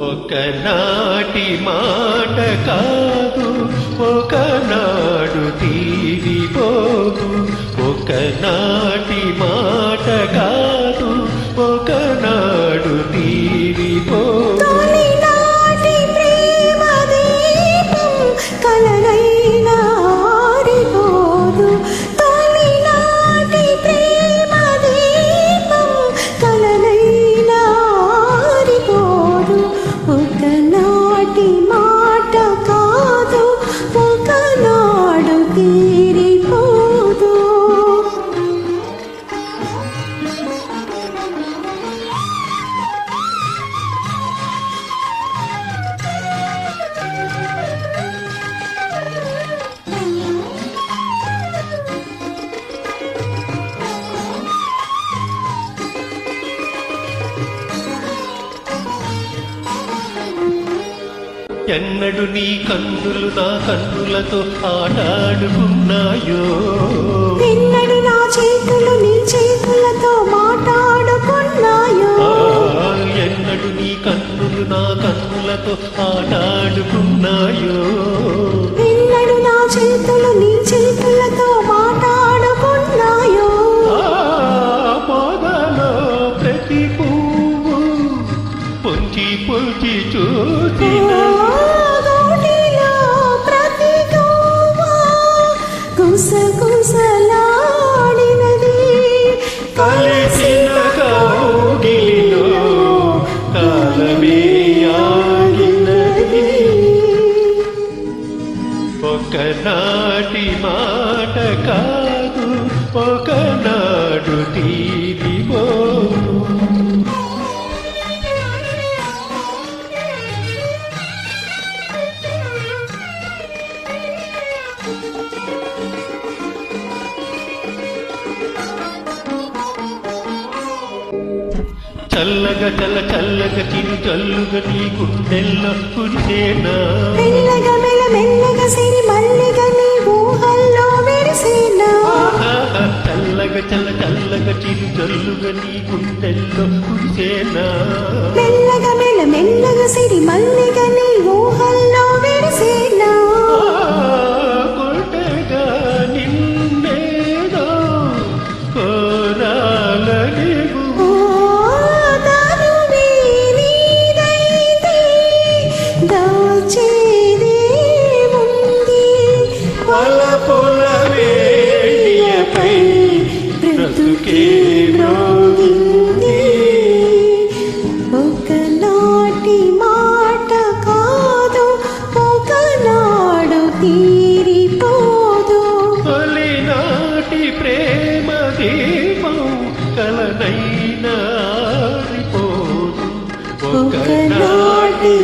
ఒకనాటి మాట కాదు, ఒకనాడు తీరిపోదు. ఒకనాటి మాట కాదు, ఒకనాడు తీరిపోదు. తొలినాటి ప్రేమ దీపం కలనైనా ఆరిపోదు. తొలినాటి ప్రేమ దీపం కలనైనా ఆరిపోదు. ఒకనాటి మాట కాదు, ఒకనాడు తీరిపోదు. ఎన్నడు నీ కన్నులు నా కన్నులతో ఆటాడుకున్నాయో, ఎన్నడు నా చేతులు నీ చేతులతో మాట్లాడుకున్నాయో. ఎన్నడు నీ కన్నులు నా కన్నులతో ఆటాడుకున్నాయో. ఎన్నడు నా చేతులు నీ చేతులతో మాట్లాడుకున్నాయో. పొదలో ప్రతి పువ్వు పొంచి పొంచి చూసిన గోటిలో ప్రతి గువ్వ గుసగుసలాడినది. కలిసిన కౌగిలిలో కాలమే ఆగినది. ఒకనాటి మాట కాదు, ఒకనాడు తీరిపోదు. చల్లగా చల్లగా చిరు చల్లుగా నీ గుండెల్లో కురిసేనా. మెల్లగా మెల్లగా సిరి మల్లిగా నీ ఊహల్లో మెరిసేనా. చల్లగా చల్లగా చిరు చల్లుగా నీ గుండెల్లో కురిసేనా. మెల్లగా మెల్లగా సిరి మల్లిగా నీ ఊహల్లో మెరిసేనా. కొట్టగా నిన్నేదో కోరాలని పొల వేడియపై బ్రతుకే మ్రోగింది. ఒకనాటి మాట కాదు, ఒకనాడు తీరిపోదు. తొలినాటి ప్రేమ దీపం కలనైనా ఆరిపోదు. ఒకనాటి